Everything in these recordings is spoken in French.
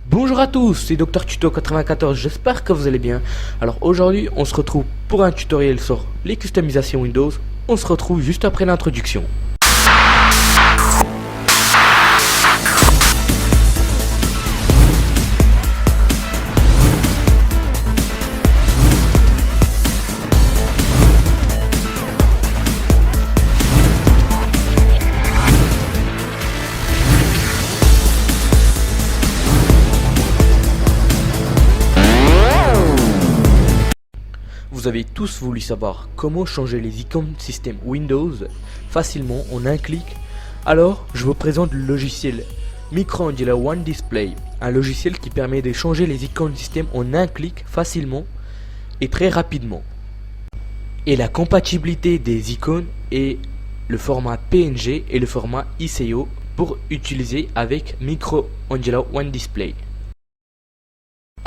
Bonjour à tous, c'est Dr Tuto 94, j'espère que vous allez bien. Alors aujourd'hui on se retrouve pour un tutoriel sur les customisations Windows. On se retrouve juste après l'introduction. Vous avez tous voulu savoir comment changer les icônes système Windows facilement en un clic. Alors, je vous présente le logiciel Microangelo One Display, un logiciel qui permet de changer les icônes système en un clic facilement et très rapidement. Et la compatibilité des icônes est le format PNG et le format ICO pour utiliser avec Microangelo One Display.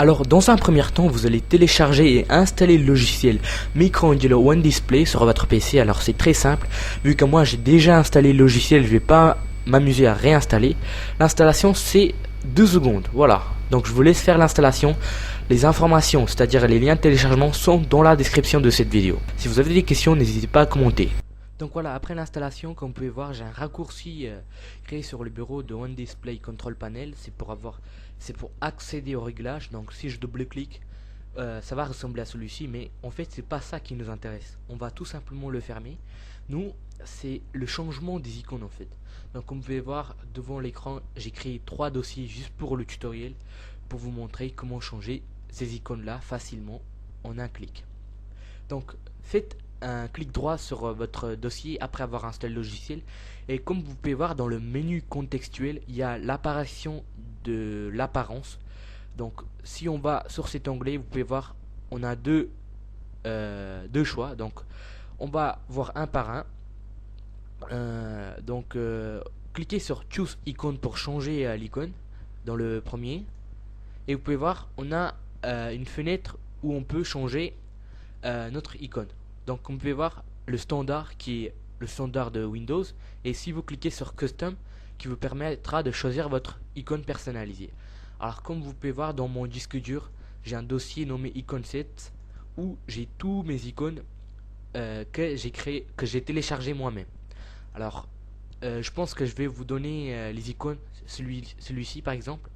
Alors dans un premier temps, vous allez télécharger et installer le logiciel Microangelo One Display sur votre PC. Alors c'est très simple, vu que moi j'ai déjà installé le logiciel, je vais pas m'amuser à réinstaller. L'installation c'est 2 secondes, voilà. Donc je vous laisse faire l'installation. Les informations, c'est-à-dire les liens de téléchargement sont dans la description de cette vidéo. Si vous avez des questions, n'hésitez pas à commenter. Donc voilà, après l'installation, comme vous pouvez voir, j'ai un raccourci créé sur le bureau de One Display Control Panel. C'est pour accéder au réglage. Donc si je double-clique, ça va ressembler à celui-ci, mais en fait c'est pas ça qui nous intéresse. On va tout simplement le fermer. Nous, c'est le changement des icônes en fait. Donc comme vous pouvez voir devant l'écran, j'ai créé 3 dossiers juste pour le tutoriel, pour vous montrer comment changer ces icônes là facilement en un clic. Donc faites un clic droit sur votre dossier après avoir installé le logiciel, et comme vous pouvez voir dans le menu contextuel, il y a l'apparition de l'apparence. Donc si on va sur cet onglet, vous pouvez voir on a deux choix. Donc on va voir un par un. Cliquez sur Choose Icon pour changer l'icône dans le premier, et vous pouvez voir on a une fenêtre où on peut changer notre icône. Donc comme vous pouvez voir le standard qui est le standard de Windows, et si vous cliquez sur Custom qui vous permettra de choisir votre icône personnalisée. Alors comme vous pouvez voir dans mon disque dur, j'ai un dossier nommé Icon Set où j'ai tous mes icônes que j'ai téléchargé moi-même. Alors je pense que je vais vous donner les icônes, celui-ci par exemple.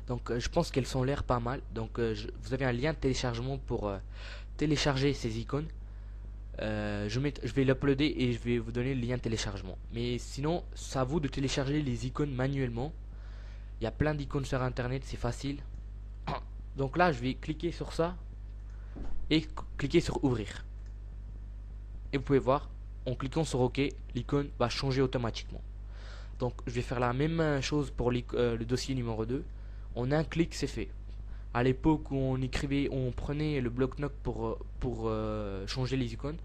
Donc je pense qu'elles sont l'air pas mal. Donc vous avez un lien de téléchargement pour télécharger ces icônes. Je vais l'uploader et je vais vous donner le lien de téléchargement. Mais sinon, c'est à vous de télécharger les icônes manuellement. Il y a plein d'icônes sur internet, c'est facile. Donc là, je vais cliquer sur ça et cliquer sur ouvrir. Et vous pouvez voir, en cliquant sur OK, l'icône va changer automatiquement. Donc je vais faire la même chose pour le dossier numéro 2. En un clic, c'est fait. À l'époque où on prenait le bloc-notes pour changer les icônes,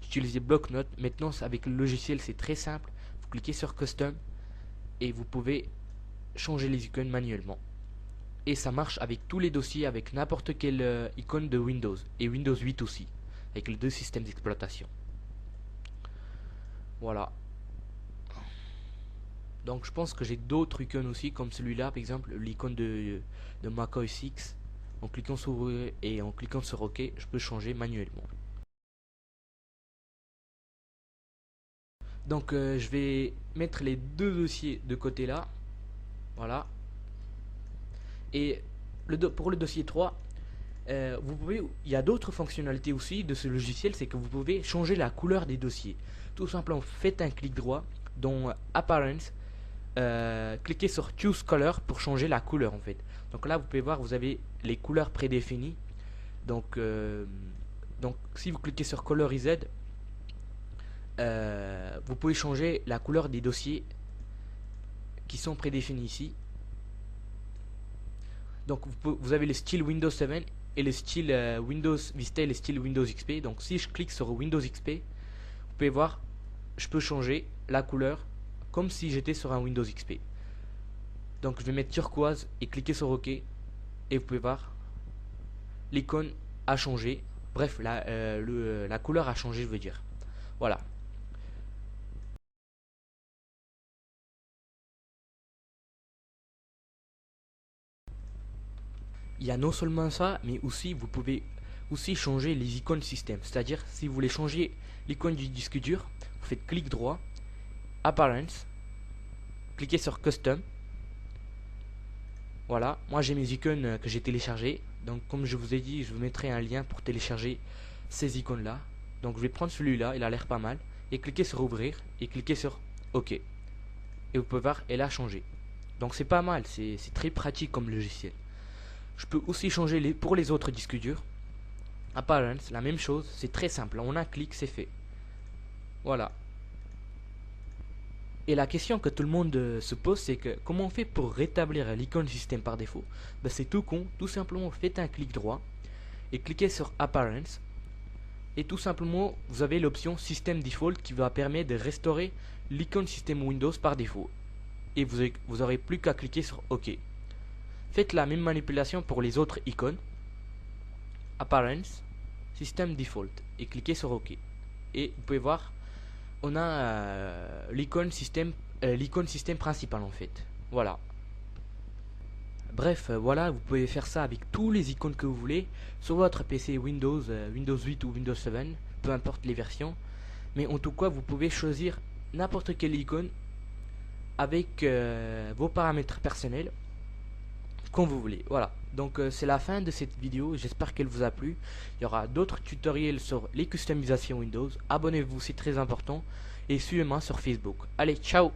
j'utilisais bloc-notes. Maintenant avec le logiciel c'est très simple, vous cliquez sur Custom et vous pouvez changer les icônes manuellement. Et ça marche avec tous les dossiers, avec n'importe quelle icône de Windows, et Windows 8 aussi, avec les deux systèmes d'exploitation. Voilà. Donc je pense que j'ai d'autres icônes aussi, comme celui-là par exemple, l'icône de Mac OS X. En cliquant sur ouvrir et en cliquant sur OK, je peux changer manuellement. Donc je vais mettre les deux dossiers de côté là. Voilà. Et pour le dossier 3, il y a d'autres fonctionnalités aussi de ce logiciel, c'est que vous pouvez changer la couleur des dossiers. Tout simplement, faites un clic droit dans Appearance, cliquez sur Choose Color pour changer la couleur en fait. Donc là, vous pouvez voir, vous avez les couleurs prédéfinies. Donc si vous cliquez sur Colorize, vous pouvez changer la couleur des dossiers qui sont prédéfinis ici. Donc vous avez le style Windows 7 et le style Windows Vista et le style Windows XP. Donc si je clique sur Windows XP, vous pouvez voir, je peux changer la couleur comme si j'étais sur un Windows XP. Donc je vais mettre turquoise et cliquer sur OK, et vous pouvez voir l'icône a changé. Bref, la couleur a changé, je veux dire. Voilà. il y a non seulement ça, mais aussi vous pouvez aussi changer les icônes système. C'est-à-dire, si vous voulez changer l'icône du disque dur, vous faites clic droit, Appearance, cliquez sur Custom. Voilà, moi j'ai mes icônes que j'ai téléchargées. Donc comme je vous ai dit, je vous mettrai un lien pour télécharger ces icônes là. Donc je vais prendre celui-là, il a l'air pas mal. Et cliquez sur ouvrir et cliquez sur OK. Et vous pouvez voir, elle a changé. Donc c'est pas mal, c'est très pratique comme logiciel. Je peux aussi changer pour les autres disques durs. Appearance, la même chose, c'est très simple. On a un clic, c'est fait. Voilà. Et la question que tout le monde se pose, c'est que comment on fait pour rétablir l'icône système par défaut? Ben, c'est tout con, tout simplement faites un clic droit et cliquez sur Appearance. Et tout simplement, vous avez l'option System Default qui va permettre de restaurer l'icône système Windows par défaut. Et vous aurez plus qu'à cliquer sur OK. Faites la même manipulation pour les autres icônes. Appearance, System Default et cliquez sur OK. Et vous pouvez voir, on a l'icône système principale en fait. Voilà. Bref, voilà, vous pouvez faire ça avec tous les icônes que vous voulez sur votre PC Windows, Windows 8 ou Windows 7, peu importe les versions. Mais en tout cas, vous pouvez choisir n'importe quelle icône avec vos paramètres personnels quand vous voulez. Voilà, donc c'est la fin de cette vidéo, j'espère qu'elle vous a plu. Il y aura d'autres tutoriels sur les customisations Windows. Abonnez-vous, c'est très important. Et suivez-moi sur Facebook. Allez, ciao!